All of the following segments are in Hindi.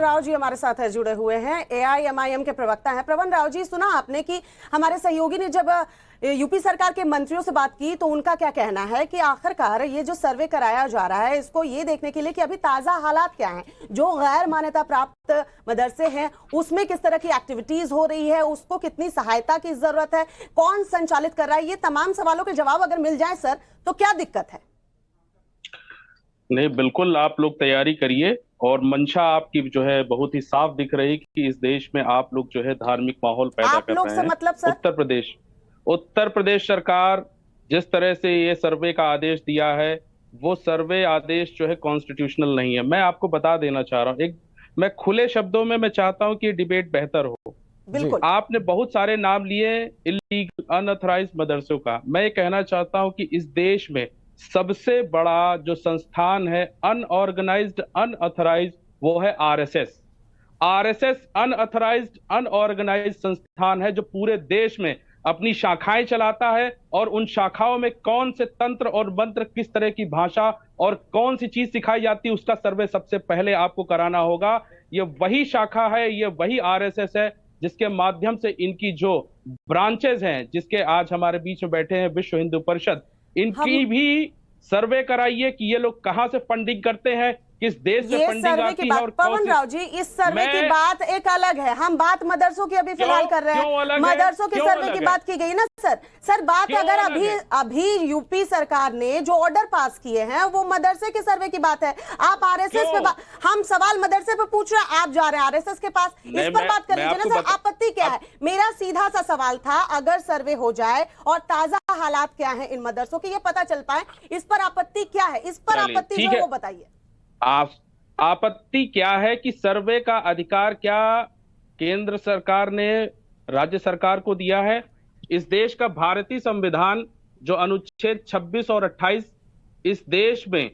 राव जी हमारे साथ है, जुड़े हुए हैं, एआईएमआईएम के प्रवक्ता हैं। प्रवन राव जी, सुना आपने कि हमारे सहयोगी ने जब यूपी सरकार के मंत्रियों से बात की तो उनका क्या कहना है कि आखिरकार ये जो सर्वे कराया जा रहा है इसको ये देखने के लिए कि अभी ताजा हालात क्या हैं, जो गैर मान्यता प्राप्त मदरसे हैं उसमें किस तरह की एक्टिविटीज हो रही है, उसको कितनी सहायता की जरूरत है, कौन संचालित कर रहा है, ये तमाम सवालों के जवाब अगर मिल जाए सर तो क्या दिक्कत है? नहीं, बिल्कुल आप लोग तैयारी करिए और मंशा आपकी जो है बहुत ही साफ दिख रही कि इस देश में आप लोग जो है धार्मिक माहौल पैदा कर रहे हैं। मतलब सर? उत्तर प्रदेश सरकार जिस तरह से ये सर्वे का आदेश दिया है वो सर्वे आदेश जो है कॉन्स्टिट्यूशनल नहीं है। मैं आपको बता देना चाह रहा हूँ, मैं खुले शब्दों में मैं चाहता हूँ कि डिबेट बेहतर हो। बिल्कुल। आपने बहुत सारे नाम लिए इलीगल अनऑथराइज्ड मदरसों का। मैं ये कहना चाहता हूँ कि इस देश में सबसे बड़ा जो संस्थान है अनऑर्गेनाइज्ड अनऑथराइज्ड वो है आरएसएस। आरएसएस अनऑथराइज्ड अनऑर्गेनाइज्ड संस्थान है जो पूरे देश में अपनी शाखाएं चलाता है और उन शाखाओं में कौन से तंत्र और मंत्र, किस तरह की भाषा और कौन सी चीज सिखाई जाती है उसका सर्वे सबसे पहले आपको कराना होगा। ये वही शाखा है, ये वही आरएसएस है जिसके माध्यम से इनकी जो ब्रांचेस हैं, जिसके आज हमारे बीच में बैठे हैं विश्व हिंदू परिषद, इनकी भी सर्वे कराइए कि ये लोग कहां से फंडिंग करते हैं, किस देश से फंडिंग आती है। और पवन राव जी, इस सर्वे की बात एक अलग है, हम बात मदरसों की अभी फिलहाल कर रहे हैं। मदरसों के सर्वे की बात की गई ना सर बात अगर अभी यूपी सरकार ने जो ऑर्डर पास किए हैं वो मदरसे के सर्वे की बात है। आप आरएसएस पे हम सवाल मदरसे पे पूछ रहे हैं, आप जा रहे हैं आरएसएस के पास, इस पर बात कर लीजिए ना सर। आपत्ति क्या है? मेरा सीधा सा सवाल था, अगर सर्वे हो जाए और ताजा हालात क्या है इन मदरसों के ये पता चल पाए, इस पर आपत्ति क्या है? इस पर आपत्ति जो है वो बताइए। आपत्ति क्या है कि सर्वे का अधिकार क्या केंद्र सरकार ने राज्य सरकार को दिया है? इस देश का भारतीय संविधान जो अनुच्छेद 26 और 28 इस देश में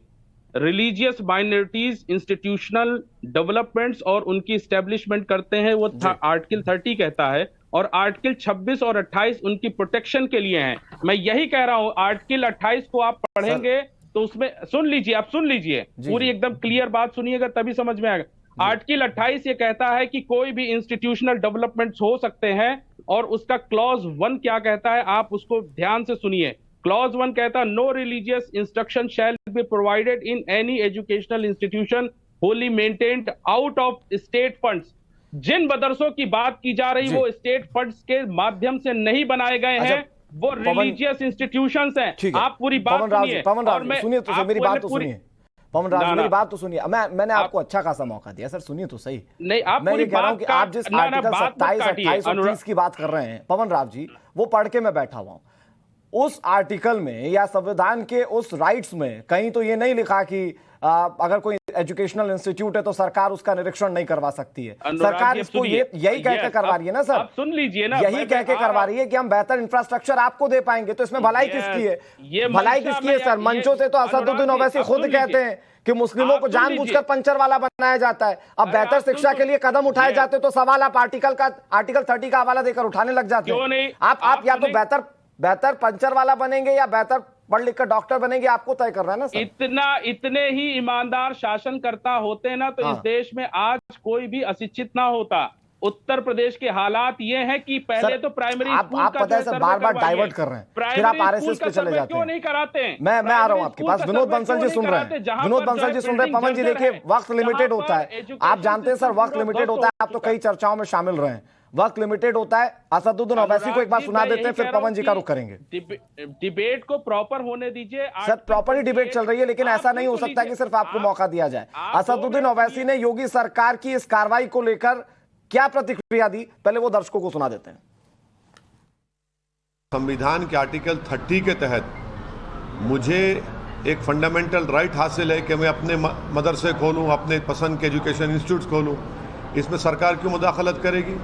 रिलीजियस माइनॉरिटीज इंस्टीट्यूशनल डेवलपमेंट्स और उनकी एस्टेब्लिशमेंट करते हैं, वो आर्टिकल 30 कहता है, और आर्टिकल 26 और 28 उनकी प्रोटेक्शन के लिए हैं। मैं यही कह रहा हूं, आर्टिकल 28 को आप पढ़ेंगे तो उसमें सुन लीजिए, आप सुन लीजिए, पूरी एकदम क्लियर बात सुनिएगा तभी समझ में आएगा। आर्टिकल 28 ये कहता है कि कोई भी इंस्टीट्यूशनल डेवलपमेंट्स हो सकते हैं और उसका क्लॉज 1 क्या कहता है, आप उसको ध्यान से सुनिए। क्लॉज 1 कहता है no religious instruction shall be provided in any educational institution wholly maintained out of state funds. जिन मदरसों की बात की जा रही वो स्टेट फंड्स के माध्यम से नहीं बनाए गए हैं, वो रिलीजियस इंस्टीट्यूशंस हैं। आप पूरी बात सुनिए। पवन राव सुनिए तो सही, मेरी बात तो सुनिए। पवन राव मेरी बात तो सुनिए। मैंने आपको अच्छा खासा मौका दिया सर, सुनिए तो सही। नहीं, आप मैं ये कह रहा हूं कि आप जिस आर्टिकल 27, 28 और 30 की बात कर रहे हैं पवन राव जी, वो पढ़ के मैं बैठा हुआ हूं। उस आर्टिकल में या संविधान के उस राइट्स में कहीं तो ये नहीं लिखा कि अगर कोई एजुकेशनल इंस्टीट्यूट है तो सरकार उसका निरीक्षण नहीं करवा सकती है। सरकार इसको यही कह के करवा रही है ना सर, आप सुन लीजिए ना, यही कह के करवा रही है कि हम बेहतर इंफ्रास्ट्रक्चर आपको दे पाएंगे। तो इसमें भलाई किसकी है? भलाई किसकी है सर? मंचों से तो असदुद्दीन ओवैसी खुद कहते हैं कि मुस्लिमों को जानबूझकर पंचर वाला बनाया जाता है। अब बेहतर शिक्षा के लिए कदम उठाए जाते तो सवाल आप आर्टिकल 30 का हवाला देकर उठाने लग जाते हैं। आप या तो बेहतर पंचर वाला बनेंगे या बेहतर पढ़ लिख कर डॉक्टर बनेंगे, आपको तय कर रहा है ना सर। इतने ही ईमानदार शासनकर्ता होते ना तो इस देश में आज कोई भी अशिक्षित ना होता। उत्तर प्रदेश के हालात ये हैं कि पहले तो प्राइमरी स्कूल आप पता है सर, बार डाइवर्ट कर रहे हैं, फिर आप आरएसएस पे चले जाते हैं। क्यों नहीं कराते हैं? मैं आ रहा हूं आपके पास। विनोद बंसल जी सुन रहे हैं, विनोद बंसल जी सुन रहे हैं। पवन जी देखिए, वक्त लिमिटेड होता है, आप जानते हैं सर, वक्त लिमिटेड होता है। आप तो कई चर्चाओं में शामिल रहे हैं, वक्त लिमिटेड होता है। असदुद्दीन ओवैसी को एक बार सुना देते हैं, फिर पवन जी का रुख करेंगे। डिबेट को प्रॉपर होने दीजिए सर, प्रॉपर ही डिबेट चल रही है, लेकिन ऐसा नहीं हो सकता कि सिर्फ आपको मौका दिया जाए। असदुद्दीन ओवैसी ने योगी सरकार की इस कार्रवाई को लेकर क्या प्रतिक्रिया दी, पहले वो दर्शकों को सुना देते हैं। संविधान के आर्टिकल 30 के तहत मुझे एक फंडामेंटल राइट हासिल है कि मैं अपने मदरसे खोलूं, अपने पसंद के एजुकेशन इंस्टीट्यूट खोलूं। इसमें सरकार क्यों मुदाखलत करेगी?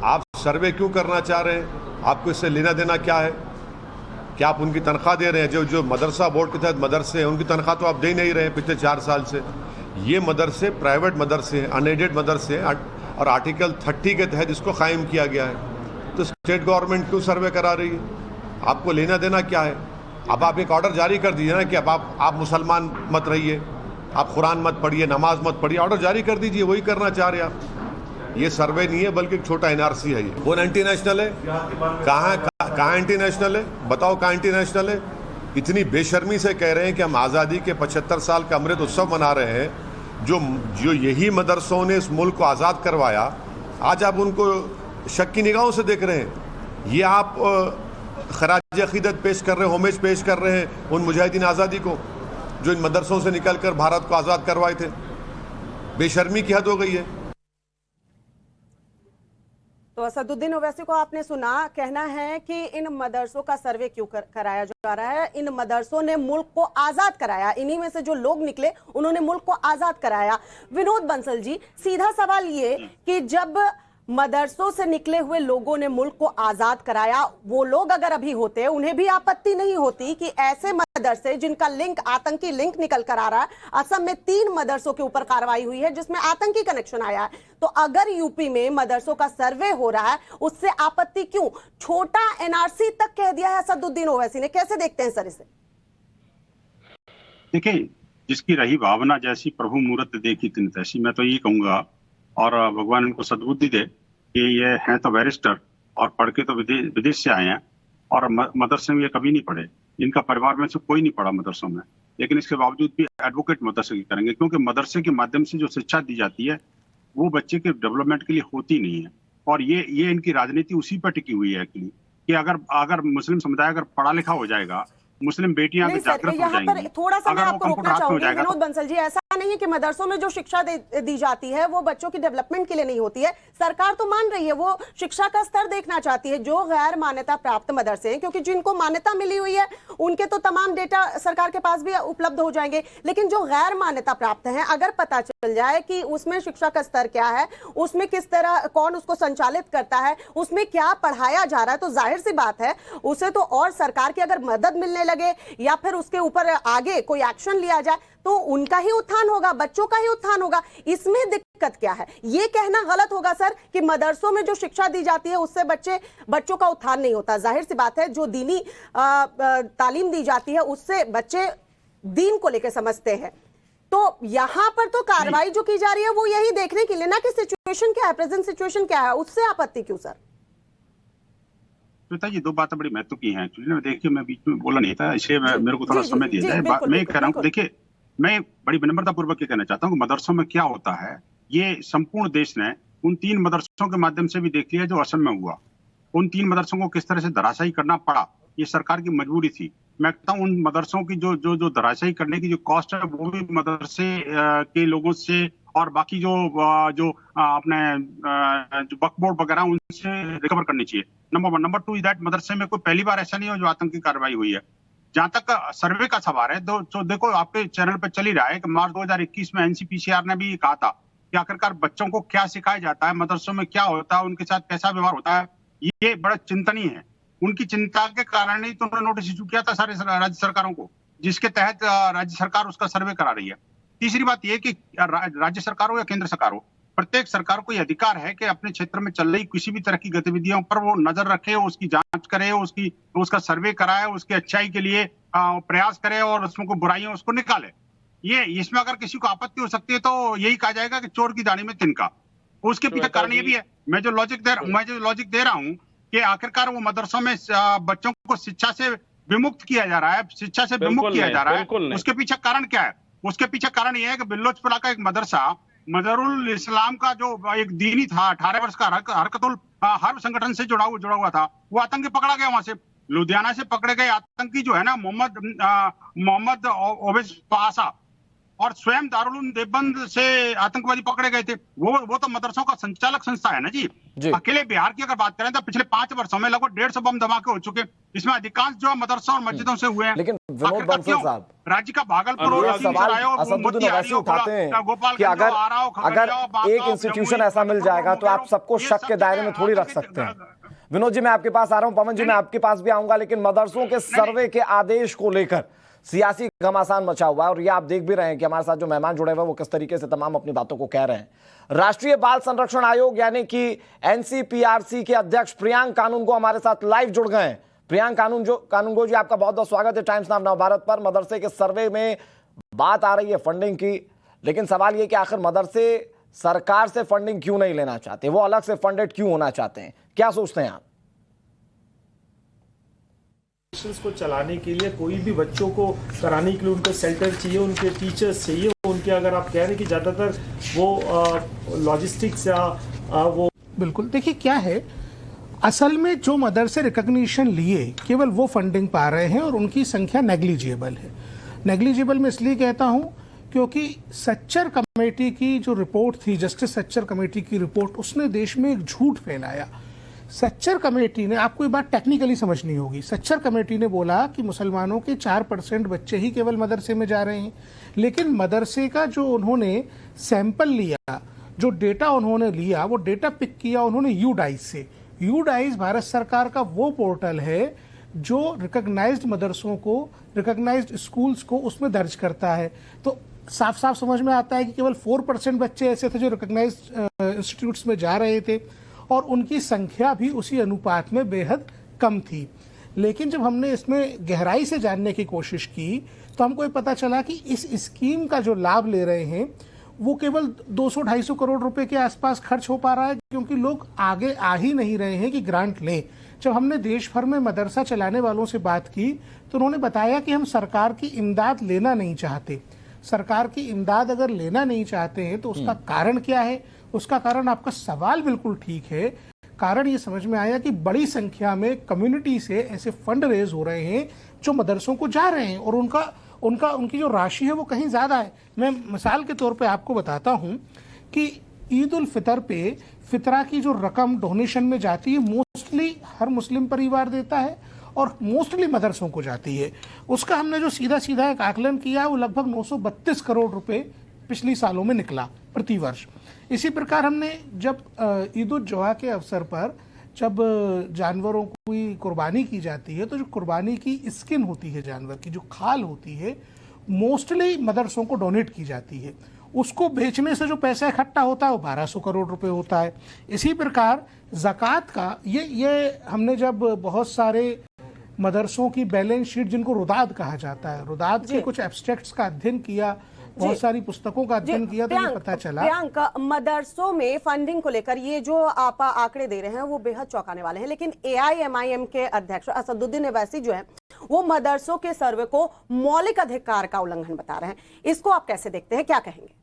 आप सर्वे क्यों करना चाह रहे हैं? आपको इससे लेना देना क्या है? क्या आप उनकी तनख्वाह दे रहे हैं? जो मदरसा बोर्ड के तहत मदरसे हैं उनकी तनख्वाह तो आप दे नहीं रहे हैं पिछले 4 साल से। ये मदरसे प्राइवेट मदरसे हैं, अनएडेड मदरसे हैं, और आर्टिकल 30 के तहत इसको कायम किया गया है। तो स्टेट गवर्नमेंट क्यों सर्वे करा रही है? आपको लेना देना क्या है? अब आप एक ऑर्डर जारी कर दीजिए ना कि अब आप मुसलमान मत रहिए, आप कुरान मत पढ़िए, नमाज मत पढ़िए, ऑर्डर जारी कर दीजिए, वही करना चाह रहे आप। ये सर्वे नहीं है बल्कि एक छोटा एनआरसी है। ये कौन एंटी नेशनल है? कहाँ एंटी नेशनल है? बताओ कहाँ एंटी नेशनल है? इतनी बेशर्मी से कह रहे हैं कि हम आज़ादी के 75 साल का अमृत उत्सव मना रहे हैं। जो यही मदरसों ने इस मुल्क को आज़ाद करवाया, आज आप उनको शक की निगाहों से देख रहे हैं। ये आप खराज अकीदत पेश कर रहे हैं, होमेज पेश कर रहे हैं उन मुजाहिदीन आज़ादी को जो इन मदरसों से निकलकर भारत को आज़ाद करवाए थे। बेशर्मी की हद हो गई है। तो असदुद्दीन ओवैसी को आपने सुना, कहना है कि इन मदरसों का सर्वे क्यों कराया जा रहा है? इन मदरसों ने मुल्क को आजाद कराया, इन्हीं में से जो लोग निकले उन्होंने मुल्क को आजाद कराया। विनोद बंसल जी, सीधा सवाल ये कि जब मदरसों से निकले हुए लोगों ने मुल्क को आजाद कराया, वो लोग अगर अभी होते उन्हें भी आपत्ति नहीं होती कि ऐसे मदरसे जिनका लिंक, आतंकी लिंक निकल कर आ रहा है। असम में 3 मदरसों के ऊपर कार्रवाई हुई है जिसमें आतंकी कनेक्शन आया है। तो अगर यूपी में मदरसों का सर्वे हो रहा है, उससे आपत्ति क्यों? छोटा एनआरसी तक कह दिया है असदुद्दीन ओवैसी ने। कैसे देखते हैं सर इसे? देखिए, जिसकी रही भावना जैसी प्रभु मूर्त देखी तिन तैसी, मैं तो ये कहूंगा, और भगवान इनको सद्बुद्धि दे कि ये हैं तो बैरिस्टर और पढ़ के तो विदेश से आए हैं, और मदरसे में ये कभी नहीं पढ़े। इनका परिवार में से कोई नहीं पढ़ा मदरसों में, लेकिन इसके बावजूद भी एडवोकेट मदरसे की करेंगे, क्योंकि मदरसे के माध्यम से जो शिक्षा दी जाती है वो बच्चे के डेवलपमेंट के लिए होती नहीं है। और ये इनकी राजनीति उसी पर टिकी हुई है कि अगर मुस्लिम समुदाय अगर पढ़ा लिखा हो जाएगा, मुस्लिम बेटियां जागृत हो जाएंगी। थोड़ा सा मैं आपको रोकना चाहूंगी विनोद बंसल जी, ऐसा नहीं है कि मदरसों में जो शिक्षा दी जाती है वो बच्चों की डेवलपमेंट के लिए नहीं होती है। सरकार तो मान रही है, वो शिक्षा का स्तर देखना चाहती है। जो गैर मान्यता प्राप्त मदरसे हैं, क्योंकि जिनको मान्यता मिली हुई है उनके तो तमाम डेटा सरकार के पास भी उपलब्ध हो जाएंगे, लेकिन जो गैर मान्यता प्राप्त हैं, अगर पता चल जाए कि उसमें शिक्षा का स्तर क्या है, उसमें किस तरह, कौन उसको संचालित करता है, उसमें क्या पढ़ाया जा रहा है, तो जाहिर सी बात है उसे तो, और सरकार की अगर मदद मिलने लगे या फिर उसके ऊपर आगे कोई एक्शन लिया जाए तो उनका ही उत्थान होगा, बच्चों का ही उत्थान होगा। इसमें दिक्कत क्या है? ये कहना गलत होगा सर कि मदरसों में जो शिक्षा दी जाती है उससे बच्चों का उत्थान नहीं होता। जाहिर सी बात है, जो दीनी तालीम दी जाती है उससे बच्चे दीन को लेकर समझते हैं। तो यहां पर तो कार्रवाई जो की जा रही है वो यही देखने के लिए ना कि सिचुएशन क्या है, प्रेजेंट सिचुएशन क्या है, उससे आपत्ति क्यों सर? ये 2 बातें बड़ी महत्व की हैं। एक्चुअली ना, देखिए, मैं बीच में बोला नहीं था, इसलिए मेरे को थोड़ा समय दिया जाए। मैं कह रहा हूँ, देखिए, मैं बड़ी विनम्रता पूर्वक ये कहना चाहता हूँ कि मदरसों में क्या होता है, ये संपूर्ण देश ने उन 3 मदरसों के माध्यम से भी देख लिया जो असम में हुआ। उन 3 मदरसों को किस तरह से धराशायी करना पड़ा, ये सरकार की मजबूरी थी। मैं कहता हूँ उन मदरसों की जो धराशायी करने की जो कॉस्ट है वो भी मदरसे के लोगों से और बाकी जो अपने जो वक्फ बोर्ड वगैरह उनसे रिकवर करनी चाहिए। नंबर 1। नंबर 2 इज दैट मदरसे में कोई पहली बार ऐसा नहीं हो जो आतंकी कार्रवाई हुई है। जहां तक सर्वे का सवाल है, तो देखो, आपके चैनल पर चल ही रहा है कि मार्च 2021 में एनसीपीसीआर ने भी कहा था कि आखिरकार बच्चों को क्या सिखाया जाता है, मदरसों में क्या होता है, उनके साथ कैसा व्यवहार होता है, ये बड़ा चिंतनीय है। उनकी चिंता के कारण ही तो उन्होंने नोटिस इशू किया था सारे राज्य सरकारों को, जिसके तहत राज्य सरकार उसका सर्वे करा रही है। तीसरी बात यह कि राज्य सरकार हो या केंद्र सरकार हो, प्रत्येक सरकार को यह अधिकार है कि अपने क्षेत्र में चल रही किसी भी तरह की गतिविधियों पर वो नजर रखे, उसकी जांच करे, उसका सर्वे कराए, उसकी अच्छाई के लिए प्रयास करे और उसमें कोई बुराइयां उसको निकाले। ये इसमें अगर किसी को आपत्ति हो सकती है तो यही कहा जाएगा कि चोर की दाढ़ी में तिनका। उसके पीछे कारण ये भी है, मैं जो लॉजिक दे रहा हूँ कि आखिरकार वो मदरसों में बच्चों को शिक्षा से विमुक्त किया जा रहा है, शिक्षा से विमुक्त किया जा रहा है। उसके पीछे कारण क्या है? उसके पीछे कारण यह है कि बिल्लोचपुरा का एक मदरसा मजहरुल इस्लाम का जो एक दीनी था, 18 वर्ष का हरकतुल हर्ब संगठन से जुड़ा हुआ था, वो आतंकी पकड़ा गया। वहां से लुधियाना से पकड़े गए आतंकी जो है ना, मोहम्मद ओवैस पासा, और स्वयं दारुल उलूम देवबंद से आतंकवादी पकड़े गए थे। वो तो मदरसों का संचालक संस्था है ना जी। अकेले बिहार की अगर बात करें तो पिछले 5 वर्षों में लगभग 150 बम धमाके हो चुके, इसमें अधिकांश जो मदरसों और मस्जिदों से हुए हैं। लेकिन विनोद बंसल साहब, राज्य का भागलपुर उठाते हैं कि अगर एक इंस्टीट्यूशन ऐसा मिल जाएगा तो आप सबको शक के दायरे में थोड़ी रख सकते हैं। विनोद जी, मैं आपके पास आ रहा हूं, पवन जी मैं आपके पास भी आऊंगा, लेकिन मदरसों के सर्वे के आदेश को लेकर सियासी घमासान मचा हुआ है और ये आप देख भी रहे हैं कि हमारे साथ जो मेहमान जुड़े हुए हैं वो किस तरीके से तमाम अपनी बातों को कह रहे हैं। राष्ट्रीय बाल संरक्षण आयोग यानी कि एनसीपीआरसी के अध्यक्ष प्रियांक कानूनगो हमारे साथ लाइव जुड़ गए हैं। प्रियांक कानूनगो जी, आपका बहुत बहुत स्वागत है टाइम्स नाउ नवभारत पर। मदरसे के सर्वे में बात आ रही है फंडिंग की, लेकिन सवाल ये कि आखिर मदरसे सरकार से फंडिंग क्यों नहीं लेना चाहते, वो अलग से फंडेड क्यों होना चाहते हैं, क्या सोचते हैं आप? को चलाने के लिए कोई भी बच्चों को कराने के लिए उनको सेंटर चाहिए, उनके टीचर्स चाहिए, उनके अगर आप कह रहे हैं कि ज़्यादातर वो लॉजिस्टिक्स या वो बिल्कुल। देखिए क्या है, असल में जो मदरसे रिकॉग्निशन लिए केवल वो फंडिंग पा रहे हैं और उनकी संख्या नेग्लिजिबल है। नेग्लिजिबल मैं इसलिए कहता हूं क्योंकि सच्चर कमेटी की जो रिपोर्ट थी, जस्टिस सच्चर कमेटी की रिपोर्ट, उसने देश में एक झूठ फैलाया। सच्चर कमेटी ने, आपको ये बात टेक्निकली समझनी होगी, सच्चर कमेटी ने बोला कि मुसलमानों के 4% बच्चे ही केवल मदरसे में जा रहे हैं, लेकिन मदरसे का जो उन्होंने सैंपल लिया, जो डेटा उन्होंने लिया, वो डेटा पिक किया उन्होंने यूडाइस से। यूडाइस भारत सरकार का वो पोर्टल है जो रिकॉग्नाइज्ड मदरसों को, रिकॉग्नाइज्ड स्कूल्स को उसमें दर्ज करता है। तो साफ साफ समझ में आता है कि केवल 4% बच्चे ऐसे थे जो रिकॉग्नाइज्ड इंस्टीट्यूट्स में जा रहे थे और उनकी संख्या भी उसी अनुपात में बेहद कम थी। लेकिन जब हमने इसमें गहराई से जानने की कोशिश की तो हमको ये पता चला कि इस स्कीम का जो लाभ ले रहे हैं वो केवल 200-250 करोड़ रुपए के आसपास खर्च हो पा रहा है, क्योंकि लोग आगे आ ही नहीं रहे हैं कि ग्रांट लें। जब हमने देश भर में मदरसा चलाने वालों से बात की तो उन्होंने बताया कि हम सरकार की इमदाद लेना नहीं चाहते। सरकार की इमदाद अगर लेना नहीं चाहते हैं तो उसका कारण क्या है? उसका कारण, आपका सवाल बिल्कुल ठीक है, कारण ये समझ में आया कि बड़ी संख्या में कम्युनिटी से ऐसे फंड रेज हो रहे हैं जो मदरसों को जा रहे हैं और उनकी जो राशि है वो कहीं ज्यादा है। मैं मिसाल के तौर पे आपको बताता हूं कि ईद उल फितर पे फितरा की जो रकम डोनेशन में जाती है मोस्टली हर मुस्लिम परिवार देता है और मोस्टली मदरसों को जाती है। उसका हमने जो सीधा सीधा एक आकलन किया वो लगभग 932 करोड़ रुपए पिछले सालों में निकला प्रति वर्ष। इसी प्रकार हमने जब ईद उल जुहा के अवसर पर जब जानवरों की कुर्बानी की जाती है तो जो कुर्बानी की स्किन होती है, जानवर की जो खाल होती है, मोस्टली मदरसों को डोनेट की जाती है। उसको बेचने से जो पैसा इकट्ठा होता है वो 1200 करोड़ रुपए होता है। इसी प्रकार ज़कात का ये हमने जब बहुत सारे मदरसों की बैलेंस शीट, जिनको रुदाद कहा जाता है, रुदाद के कुछ एब्स्ट्रैक्ट्स का अध्ययन किया, बहुत सारी पुस्तकों का अध्ययन किया, तो ये पता चला प्रियंका, मदरसों में फंडिंग को लेकर ये जो आप आंकड़े दे रहे हैं वो बेहद चौंकाने वाले हैं। लेकिन AIMIM के अध्यक्ष असदुद्दीन ओवैसी जो है वो मदरसों के सर्वे को मौलिक अधिकार का उल्लंघन बता रहे हैं। इसको आप कैसे देखते हैं, क्या कहेंगे?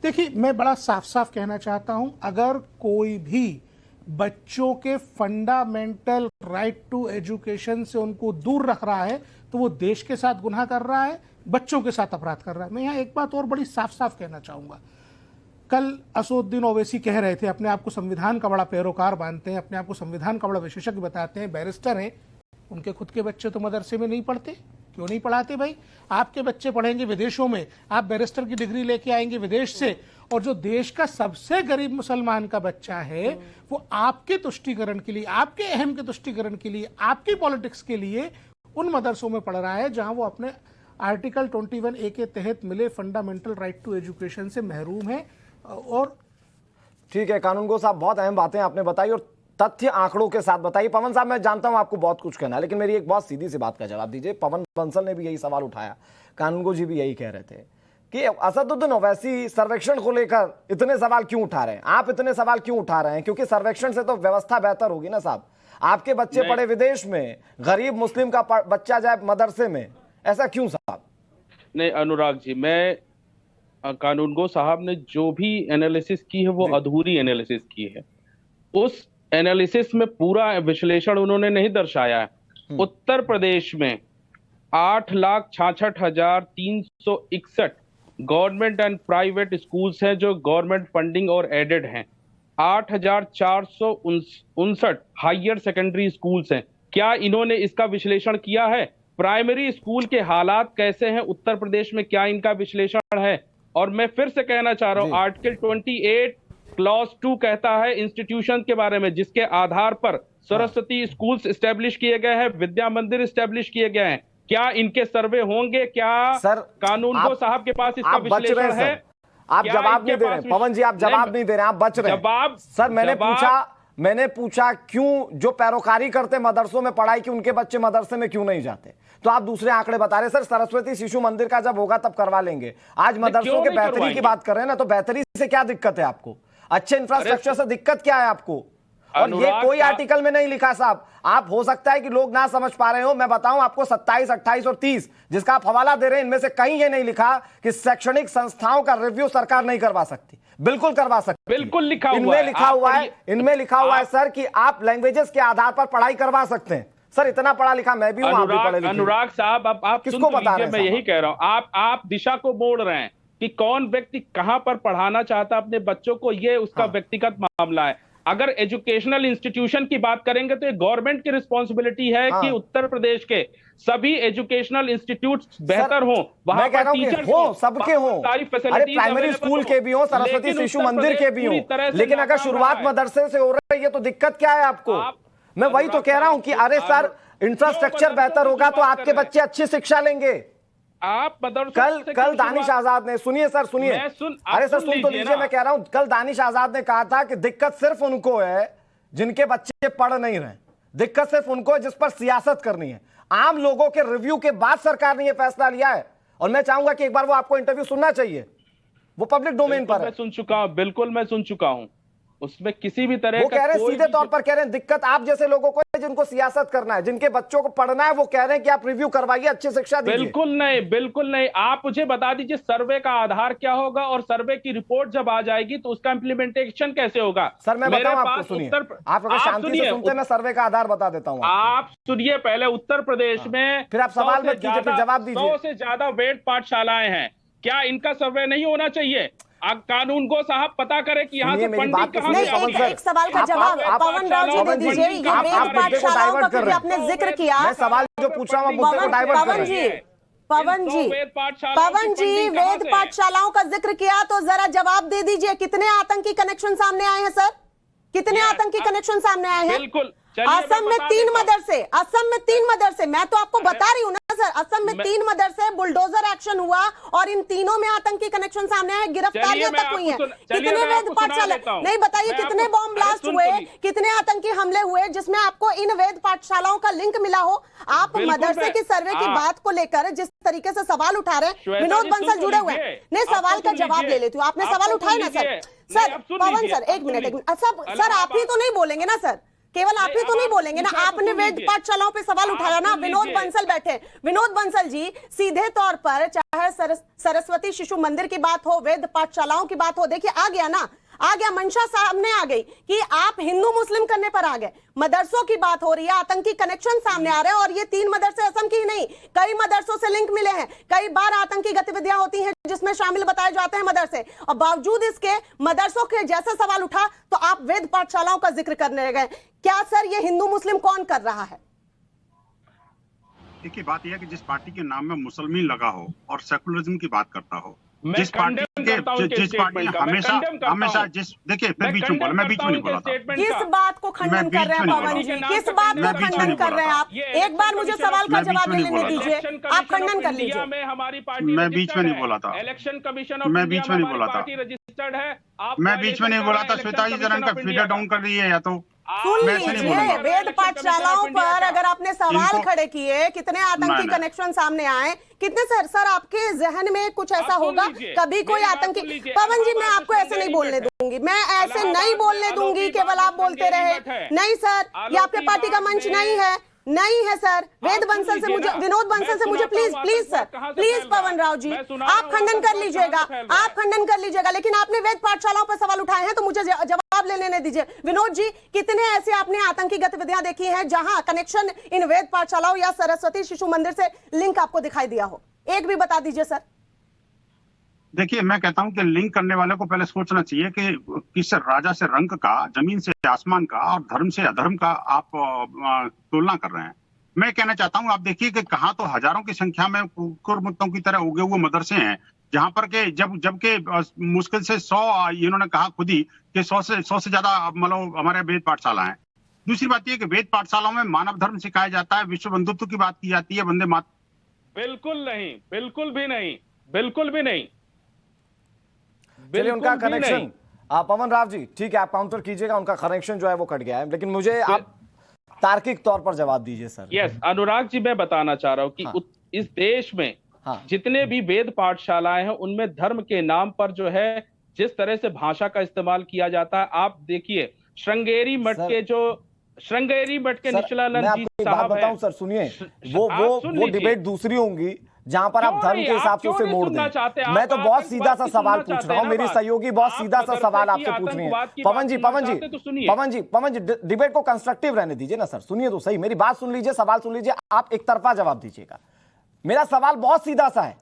देखिए, मैं बड़ा साफ साफ कहना चाहता हूं, अगर कोई भी बच्चों के फंडामेंटल राइट टू एजुकेशन से उनको दूर रख रहा है तो वो देश के साथ गुनाह कर रहा है, बच्चों के साथ अपराध कर रहा है। मैं यहाँ एक बात और बड़ी साफ साफ कहना चाहूंगा। कल असदुद्दीन ओवैसी कह रहे थे, अपने आप को संविधान का बड़ा पैरोकार मानते हैं, अपने आप को संविधान का बड़ा विशेषज्ञ बताते हैं, बैरिस्टर हैं, उनके खुद के बच्चे तो मदरसे में नहीं पढ़ते। क्यों नहीं पढ़ाते भाई? आपके बच्चे पढ़ेंगे विदेशों में, आप बैरिस्टर की डिग्री लेके आएंगे विदेश से, और जो देश का सबसे गरीब मुसलमान का बच्चा है वो आपके तुष्टीकरण के लिए, आपके अहम के तुष्टीकरण के लिए, आपकी पॉलिटिक्स के लिए उन मदरसों में पढ़ रहा है जहां वो अपने आर्टिकल 21A के तहत मिले फंडामेंटल राइट टू एजुकेशन से महरूम है। और ठीक है कानूनगो साहब, बहुत अहम बातें आपने बताई और तथ्य आंकड़ों के साथ बताई। पवन साहब, मैं जानता हूं आपको बहुत कुछ कहना है, लेकिन मेरी एक बहुत सीधी सी बात का जवाब दीजिए। पवन बंसल ने भी यही सवाल उठाया, कानूनगो जी भी यही कह रहे थे कि असदुद्दीन ओवैसी सर्वेक्षण को लेकर इतने सवाल क्यों उठा रहे हैं, आप इतने सवाल क्यों उठा रहे हैं? क्योंकि सर्वेक्षण से तो व्यवस्था बेहतर होगी ना साहब। आपके बच्चे पढ़े विदेश में, गरीब मुस्लिम का बच्चा जाए मदरसे में, ऐसा क्यों साहब? नहीं अनुराग जी, मैं कानूनगो साहब ने जो भी एनालिसिस की है वो अधूरी एनालिसिस की है। उस एनालिसिस में पूरा विश्लेषण उन्होंने नहीं दर्शाया है। उत्तर प्रदेश में 8,66,361 गवर्नमेंट एंड प्राइवेट स्कूल्स हैं जो गवर्नमेंट फंडिंग और एडेड हैं। 8,459 हायर सेकेंडरी स्कूल्स हैं। क्या इन्होंने इसका विश्लेषण किया है? प्राइमरी स्कूल के हालात कैसे हैं उत्तर प्रदेश में, क्या इनका विश्लेषण है? और मैं फिर से कहना चाह रहा हूं, आर्टिकल 28 क्लॉज 2 कहता है इंस्टीट्यूशन के बारे में जिसके आधार पर सरस्वती स्कूल्स एस्टेब्लिश किए गए हैं, विद्या मंदिर एस्टेब्लिश किए गए हैं। क्या इनके सर्वे होंगे? क्या सर कानूनगो साहब के पास इसका विश्लेषण है? आप जवाब नहीं दे रहे पवन जी, आप जवाब नहीं दे रहे, आप बच रहे हैं। जवाब सर मैंने पूछा क्यों जो पैरोकारी करते मदरसों में पढ़ाई की उनके बच्चे मदरसे में क्यों नहीं जाते, तो आप दूसरे आंकड़े बता रहे। सर सरस्वती शिशु मंदिर का जब होगा तब करवा लेंगे। आज मदरसों के बेहतरी की बात कर रहे हैं ना, तो बेहतरी से क्या दिक्कत है आपको? अच्छे इंफ्रास्ट्रक्चर से दिक्कत क्या है आपको? और ये कोई आर्टिकल में नहीं लिखा साहब। आप हो सकता है कि लोग ना समझ पा रहे हो, मैं बताऊं आपको 27, 28 और 30 जिसका आप हवाला दे रहे हैं, इनमें से कहीं ये नहीं लिखा कि शैक्षणिक संस्थाओं का रिव्यू सरकार नहीं करवा सकती। बिल्कुल करवा सकती। बिल्कुल लिखा हुआ है, इनमें लिखा हुआ है सर कि आप लैंग्वेजेस के आधार पर पढ़ाई करवा सकते हैं। सर इतना पढ़ा लिखा मैं भी हूं, आप भी पढ़े लिखे। अनुराग साहब आप किसको बता रहे हैं? मैं यही कह रहा हूं, आप दिशा को मोड़ रहे हैं कि कौन व्यक्ति कहां पर पढ़ाना चाहता अपने बच्चों को, ये उसका व्यक्तिगत मामला है। अगर एजुकेशनल इंस्टीट्यूशन की बात करेंगे तो ये गवर्नमेंट की रिस्पॉन्सिबिलिटी है कि उत्तर प्रदेश के सभी एजुकेशनल इंस्टीट्यूट्स बेहतर हों, वहां पर टीचर्स हो, सबके हो, अरे प्राइमरी स्कूल के भी हो, सरस्वती शिशु मंदिर के भी हो। लेकिन अगर शुरुआत मदरसे से हो रही है तो दिक्कत क्या है आपको? मैं वही तो कह रहा हूं कि अरे सर इंफ्रास्ट्रक्चर बेहतर होगा तो आपके बच्चे अच्छी शिक्षा लेंगे। आप कल दानिश आजाद ने, सुनिए सर सुनिए, अरे सर सुन तो लीजिए, मैं कह रहा हूं कल दानिश आजाद ने कहा था कि दिक्कत सिर्फ उनको है जिनके बच्चे पढ़ नहीं रहे, दिक्कत सिर्फ उनको है जिस पर सियासत करनी है। आम लोगों के रिव्यू के बाद सरकार ने यह फैसला लिया है, और मैं चाहूंगा कि एक बार वो आपको इंटरव्यू सुनना चाहिए, वो पब्लिक डोमेन पर है। मैं सुन चुका हूं, बिल्कुल मैं सुन चुका हूं, उसमें किसी भी तरह वो कह रहे हैं, सीधे तौर पर कह रहे हैं दिक्कत आप जैसे लोगों को है जिनको सियासत करना है, जिनके बच्चों को पढ़ना है, वो कह रहे हैं कि आप रिव्यू करवाइए, अच्छी शिक्षा दीजिए। बिल्कुल नहीं। आप मुझे बता दीजिए सर्वे का आधार क्या होगा, और सर्वे की रिपोर्ट जब आ जाएगी तो उसका इम्प्लीमेंटेशन कैसे होगा? सर मैं बताऊं आपको, सुनिए, आप अगर शांति से सुनते हैं मैं सर्वे का आधार बता देता हूं। आप सुनिए पहले, उत्तर प्रदेश में फिर आप सवाल मत कीजिए, फिर जवाब दीजिए। 100 से ज्यादा वेद पाठशालाएं हैं, क्या इनका सर्वे नहीं होना चाहिए? कानून को साहब पता करें कि यहाँ से पंडित कहाँ से आते हैं। एक सवाल का जवाब पवन राव जी दे दीजिए। ये वेद पाठशालाओं का भी आपने जिक्र किया, मैं सवाल जो पूछ रहा हूँ मुद्दे को डाइवर्ट कर रहे हैं। पवन जी वेद पाठशालाओं का जिक्र किया तो जरा जवाब दे दीजिए, कितने आतंकी कनेक्शन सामने आए हैं सर? कितने आतंकी कनेक्शन सामने आए हैं? बिल्कुल, असम में 3 मदरसे, मैं तो आपको बता रही हूँ ना सर, असम में 3 मदरसे बुलडोजर एक्शन हुआ और इन तीनों में आतंकी कनेक्शन सामने आए, गिरफ्तारियां तक हुई हैं। कितने वेद पाठशाला, नहीं बताइए कितने बॉम्ब ब्लास्ट हुए, कितने आतंकी हमले हुए जिसमें आपको इन वेद पाठशालाओं का लिंक मिला हो? आप मदरसे की सर्वे की बात को लेकर जिस तरीके से सवाल उठा रहे हैं, विनोद बंसल जुड़े हुए हैं, नहीं सवाल का जवाब ले लेती हूँ, आपने सवाल उठाए ना सर पवन सर, एक मिनट सर, आप ही तो नहीं बोलेंगे ना सर, केवल आप ही तो नहीं बोलेंगे ना, आपने वेद पाठशालाओं पे सवाल उठाया ना, विनोद बंसल बैठे। विनोद बंसल जी, सीधे तौर पर चाहे सरस्वती शिशु मंदिर की बात हो, वेद पाठशालाओं की बात हो, देखिए आ गया ना, आ गया, मंशा सामने आ गई कि आप हिंदू मुस्लिम करने पर आ गए। मदरसों की बात हो रही है, आतंकी कनेक्शन सामने आ रहे हैं, और ये 3 मदरसे असम की ही नहीं, कई मदरसों से लिंक मिले हैं, कई बार आतंकी गतिविधियां होती हैं जिसमें शामिल बताए जाते हैं मदरसे, और बावजूद इसके मदरसों के जैसे सवाल उठा तो आप वेद पाठशालाओं का जिक्र करने गए। क्या सर ये हिंदू मुस्लिम कौन कर रहा है? देखिए बात यह है कि जिस पार्टी के नाम में मुसलमान लगा हो और सेकुलरिज्म की बात करता हो, जिस पार्टी हमेशा देखिए मैं बीच में नहीं बोला था। किस बात को खंडन कर रहे हैं पवन जी, किस बात को खंडन कर रहे हैं आप? एक बार मुझे सवाल का जवाब लेने दीजिए, आप खंडन कर लीजिए। मैं बीच में नहीं बोला था, इलेक्शन कमीशन, मैं बीच में नहीं बोला था, रजिस्टर्ड है, मैं बीच में नहीं बोला था। श्वेता जी जरा फीडर डाउन कर रही है, या तो सुन लीजिए, वेद पाठशालाओं पर अगर आपने सवाल खड़े किए, कितने आतंकी कनेक्शन सामने आए, कितने सर आपके जहन में कुछ ऐसा होगा कभी कोई आतंकी? पवन जी मैं आपको ऐसे नहीं बोलने दूंगी, मैं ऐसे नहीं बोलने दूंगी, केवल आप बोलते रहे। नहीं सर, ये आपके पार्टी का मंच नहीं है सर। वेद बंसल से मुझे, विनोद बंसल से मुझे प्लीज सर, प्लीज पवन राव जी आप खंडन कर लीजिएगा, लेकिन आपने वेद पाठशालाओं पर सवाल उठाए हैं तो मुझे जवाब लेने दीजिए। विनोद जी, कितने ऐसे आपने आतंकी गतिविधियां देखी हैं जहां कनेक्शन इन वेद पाठशालाओं या सरस्वती शिशु मंदिर से लिंक आपको दिखाई दिया हो? एक भी बता दीजिए सर। देखिए मैं कहता हूं कि लिंक करने वाले को पहले सोचना चाहिए कि किस राजा से रंग का, जमीन से आसमान का और धर्म से अधर्म का आप तुलना कर रहे हैं। मैं कहना चाहता हूं, आप देखिए कि कहां तो हजारों की संख्या में कुकुरमुत्तों की तरह उगे हुए मदरसे हैं, जहां पर के जबकि मुश्किल से 100, इन्होंने कहा खुद ही कि 100 से ज्यादा मतलब हमारे वेद पाठशाला है। दूसरी बात यह कि वेद पाठशालाओं में मानव धर्म सिखाया जाता है, विश्व बंधुत्व की बात की जाती है, वंदे मातरम। बिल्कुल नहीं, बिल्कुल भी नहीं। चलिए उनका कनेक्शन, पवन राव जी ठीक है, आप काउंटर कीजिएगा, उनका कनेक्शन जो है वो कट गया है, लेकिन मुझे तार्किक तौर पर जवाब दीजिए सर। यस अनुराग जी, मैं बताना चाह रहा हूं कि इस देश में जितने भी वेद पाठशालाएं हैं उनमें धर्म के नाम पर जो है जिस तरह से भाषा का इस्तेमाल किया जाता है, आप देखिए श्रृंगेरी मठ के निचलानंद जी साहब बताऊं सर, सुनिए, वो डिबेट दूसरी होंगी जहां पर आप धर्म के हिसाब से उसे मोड़ दें। मैं तो बहुत सीधा सा सवाल पूछ रहा हूं, मेरी सहयोगी बहुत सीधा सा सवाल आपसे पूछ रही है। पवन जी डिबेट को कंस्ट्रक्टिव रहने दीजिए ना सर, सुनिए तो सही, मेरी बात सुन लीजिए, सवाल सुन लीजिए, आप एक तरफा जवाब दीजिएगा। मेरा सवाल बहुत सीधा सा है,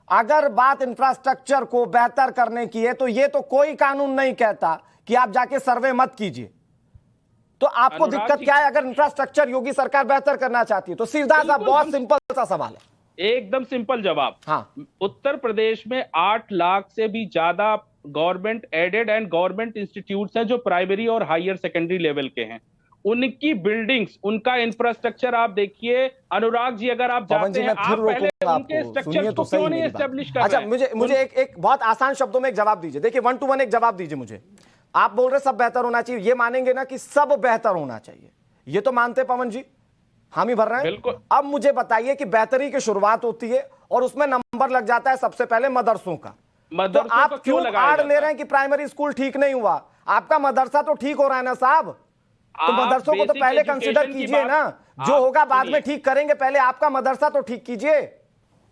अगर बात इंफ्रास्ट्रक्चर को बेहतर करने की है तो ये तो कोई कानून नहीं कहता कि आप जाके सर्वे मत कीजिए, तो आपको दिक्कत क्या है? अगर इंफ्रास्ट्रक्चर योगी सरकार बेहतर करना चाहती है तो सीधा सा बहुत सिंपल सा सवाल है, एकदम सिंपल जवाब। उत्तर प्रदेश में 8 लाख से भी ज्यादा government aided and government institutes हैं जो प्राइमरी और हायर सेकेंडरी लेवल के हैं। उनकी बिल्डिंग्स, उनका इंफ्रास्ट्रक्चर आप देखिए। अनुराग जी, अगर आप जाते हैं, आप पहले उनके स्ट्रक्चर्स को क्यों नहीं एस्टेब्लिश कर रहे हैं? अच्छा, मुझे एक बहुत आसान शब्दों में एक जवाब दीजिए। देखिए 1 to 1 एक जवाब दीजिए मुझे। आप बोल रहे सब बेहतर होना चाहिए, ये मानेंगे ना कि सब बेहतर होना चाहिए, ये तो मानते पवन जी, हामी भर रहे हैं? बिल्कुल। अब मुझे बताइए कि बेहतरी की शुरुआत होती है और उसमें नंबर लग जाता है सबसे पहले मदरसों का। तो आप क्यों आड़ ले रहे हैं कि प्राइमरी स्कूल ठीक नहीं हुआ? आपका मदरसा तो ठीक हो रहा है ना साहब, तो मदरसों को तो पहले कंसिडर कीजिए ना, जो होगा बाद में ठीक करेंगे, पहले आपका मदरसा तो ठीक कीजिए।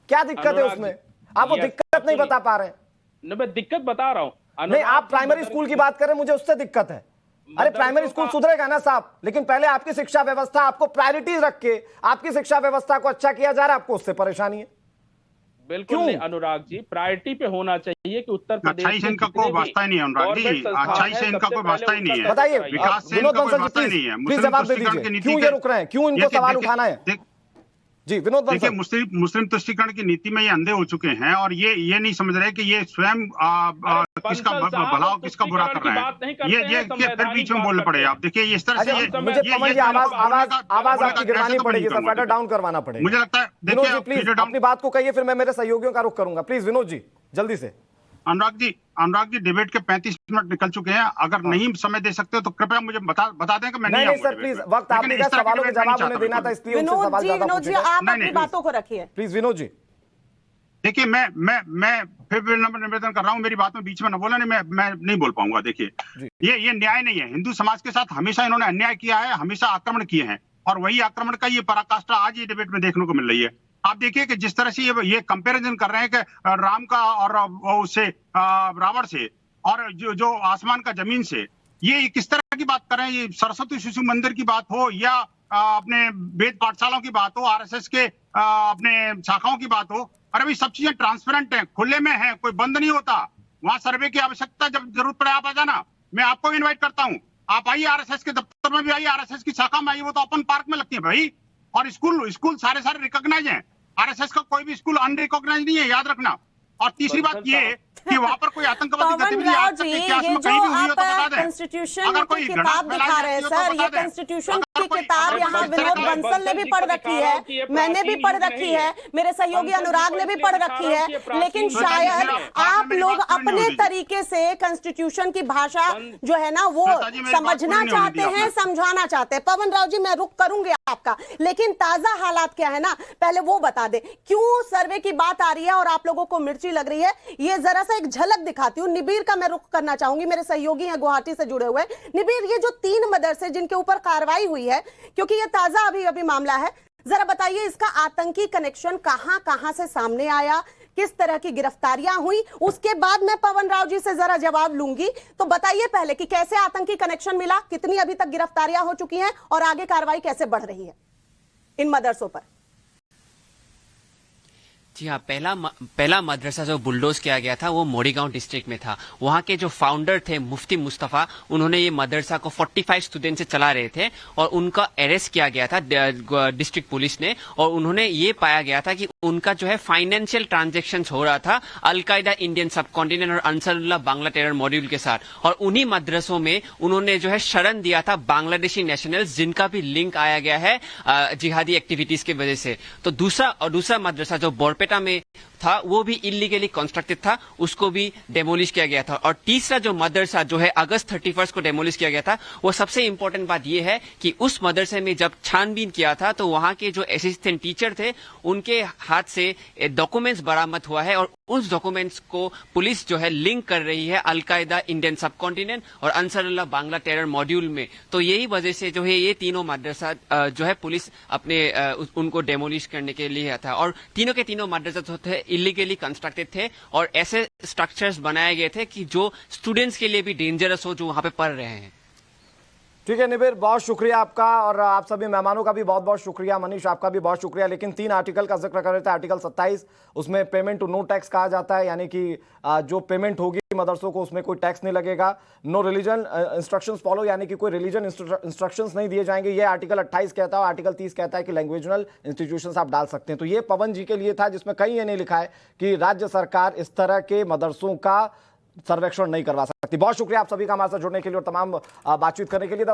क्या दिक्कत है उसमें? आप वो दिक्कत नहीं बता पा रहे हैं। मैं दिक्कत बता रहा हूं। नहीं, आप प्राइमरी स्कूल की बात करें, मुझे उससे दिक्कत है। अरे प्राइमरी स्कूल सुधरेगा ना साहब, लेकिन पहले आपकी शिक्षा व्यवस्था, आपको प्रायोरिटीज रख के आपकी शिक्षा व्यवस्था को अच्छा किया जा रहा है, आपको उससे परेशानी है। बिल्कुल नहीं अनुराग जी, प्रायोरिटी पे होना चाहिए कि उत्तर प्रदेश अच्छाई से इनका कोई वास्ता ही नहीं है अनुराग जी, अच्छाई से इनका कोई वास्ता ही नहीं है। बताइए विकास से इनका कोई वास्ता ही नहीं है। प्लीज जवाब दे दीजिए, क्यों ये रुक रहे हैं, क्यों इनको सवाल उठाना है? जी विनोद, देखिए मुस्लिम तुष्टीकरण की नीति में ये अंधे हो चुके हैं और ये नहीं समझ रहे कि ये स्वयं किसका भला किसका बुरा कर रहे हैं। ये फिर बीच में बोलने पड़े। आप देखिए इस तरह से मुझे आवाज आपकी गिरवानी पड़ेगी सर, फेडर डाउन करवाना पड़ेगा। मुझे लगता है विनोद जी प्लीज अपनी बात को कहिए, फिर मैं मेरे सहयोगियों का रुख करूंगा। प्लीज विनोद जी जल्दी से। अनुराग जी डिबेट के 35 मिनट निकल चुके हैं, अगर नहीं समय दे सकते हो तो कृपया मुझे बता दें कि मैं नहीं सर प्लीज, वक्त आपने कहा सवालों के जवाब उन्हें देना था, इसलिए उनसे सवाल ज्यादा पूछे। आप अपनी बातों को रखिए प्लीज विनोद जी। देखिए मैं फिर निवेदन कर रहा हूं, मेरी बात में बीच में न बोला, नहीं मैं नहीं बोल पाऊंगा। देखिए ये न्याय नहीं है। हिंदू समाज के साथ हमेशा इन्होंने अन्याय किया है, हमेशा आक्रमण किए हैं और वही आक्रमण का ये पराकाष्ठा आज ये डिबेट में देखने को मिल रही है। आप देखिए कि जिस तरह से ये कंपैरिजन कर रहे हैं कि राम का और उससे रावण से और जो आसमान का जमीन से, ये किस तरह की बात कर रहे हैं? ये सरस्वती शिशु मंदिर की बात हो या अपने वेद पाठशालाओं की बात हो, आरएसएस के अपने शाखाओं की बात हो, और अभी सब चीजें ट्रांसपेरेंट है, खुले में है, कोई बंद नहीं होता। वहां सर्वे की आवश्यकता जब जरूरत पड़े आप आ जाना, मैं आपको इन्वाइट करता हूँ। आप आइए, आरएसएस के दफ्तर में भी आइए, आरएसएस की शाखा में आइए, वो तो ओपन पार्क में लगती है भाई। और स्कूल सारे रिकॉग्नाइज हैं, आरएसएस का कोई भी स्कूल अनरिकॉग्नाइज नहीं है, याद रखना। और तीसरी बात ये कि वहां पर कोई आतंकवादी गतिविधि आज तक इतिहास में कहीं भी हुई हो तो बता दें। कॉन्स्टिट्यूशन की किताब दिखा रहे हैं सर, ये कॉन्स्टिट्यूशन की किताब यहाँ विनोद बंसल ने भी पढ़ रखी है, मैंने भी पढ़ रखी है, मेरे सहयोगी अनुराग ने भी पढ़ रखी है, लेकिन शायद आप लोग अपने तरीके से कॉन्स्टिट्यूशन की भाषा जो है ना वो समझना चाहते हैं, समझाना चाहते हैं। पवन राव जी मैं रुक करूंगी आपका, लेकिन ताजा हालात क्या है ना पहले वो बता दे, क्यों सर्वे की बात आ रही है और आप लोगों को मिर्ची लग रही है, ये जरा एक झलक दिखाती हूं। निबीर का मैं रुख करना चाहूंगी, मेरे सहयोगी हैं गुवाहाटी से जुड़े हुए। निबीर, ये जो 3 मदरसे जिनके ऊपर कार्रवाई हुई है, क्योंकि ये ताजा अभी मामला है, जरा बताइए इसका आतंकी कनेक्शन कहां से सामने आया, किस तरह की गिरफ्तारियां हुई, उसके बाद मैं पवन राव जी से जरा जवाब लूंगी। तो बताइए पहले कि कैसे आतंकी कनेक्शन मिला, कितनी अभी तक गिरफ्तारियां हो चुकी हैं और आगे कार्रवाई कैसे बढ़ रही है इन मदरसों पर। जी हाँ, पहला मदरसा जो बुलडोज किया गया था वो मोरीगांव डिस्ट्रिक्ट में था। वहाँ के जो फाउंडर थे मुफ्ती मुस्तफ़ा, उन्होंने ये मदरसा को 45 स्टूडेंट से चला रहे थे और उनका अरेस्ट किया गया था डिस्ट्रिक्ट पुलिस ने, और उन्होंने ये पाया गया था कि उनका जो है फाइनेंशियल ट्रांजैक्शंस हो रहा था अलकायदा इंडियन सबकॉन्टिनेंट और अंसारुल्लाह बांग्ला टेरर मॉड्यूल के साथ, और उन्हीं मदरसों में उन्होंने जो है शरण दिया था बांग्लादेशी नेशनल्स जिनका भी लिंक आया गया है जिहादी एक्टिविटीज की वजह से। तो दूसरा मदरसा जो बोरपेटा में था वो भी इलीगली कंस्ट्रक्टेड था, उसको भी डेमोलिश किया गया था। और तीसरा जो मदरसा जो है अगस्त 31 को डेमोलिश किया गया था, वो सबसे इंपॉर्टेंट बात यह है कि उस मदरसे में जब छानबीन किया था तो वहां के जो असिस्टेंट टीचर थे उनके हाथ से डॉक्यूमेंट्स बरामद हुआ है, और उस डॉक्यूमेंट्स को पुलिस जो है लिंक कर रही है अलकायदा इंडियन सब कॉन्टिनेंट और अंसारुल्लाह बांग्ला टेरर मॉड्यूल में। तो यही वजह से जो है ये तीनों मदरसा जो है पुलिस अपने उनको डेमोलिश करने के लिए था। और तीनों के तीनों मदरसा जो थे इलीगली कंस्ट्रक्टेड थे और ऐसे स्ट्रक्चर्स बनाए गए थे कि जो स्टूडेंट्स के लिए भी डेंजरस हो जो वहां पे पढ़ रहे हैं। ठीक है निबिर, बहुत शुक्रिया आपका, और आप सभी मेहमानों का भी बहुत बहुत शुक्रिया। मनीष आपका भी बहुत शुक्रिया। लेकिन 3 आर्टिकल का जिक्र कर रहे थे। आर्टिकल 27 उसमें पेमेंट टू नो टैक्स कहा जाता है, यानी कि जो पेमेंट होगी मदरसों को उसमें कोई टैक्स नहीं लगेगा। नो रिलीजन इंस्ट्रक्शंस फॉलो, यानी कि कोई रिलीजन इंस्ट्रक्शंस नहीं दिए जाएंगे, ये आर्टिकल 28 कहता है। और आर्टिकल 30 कहता है कि लैंग्वेजनल इंस्टीट्यूशंस आप डाल सकते हैं। तो ये पवन जी के लिए था, जिसमें कहीं ये नहीं लिखा है कि राज्य सरकार इस तरह के मदरसों का सर्वेक्षण नहीं करवा सकती। बहुत शुक्रिया आप सभी का हमारे साथ जुड़ने के लिए और तमाम बातचीत करने के लिए।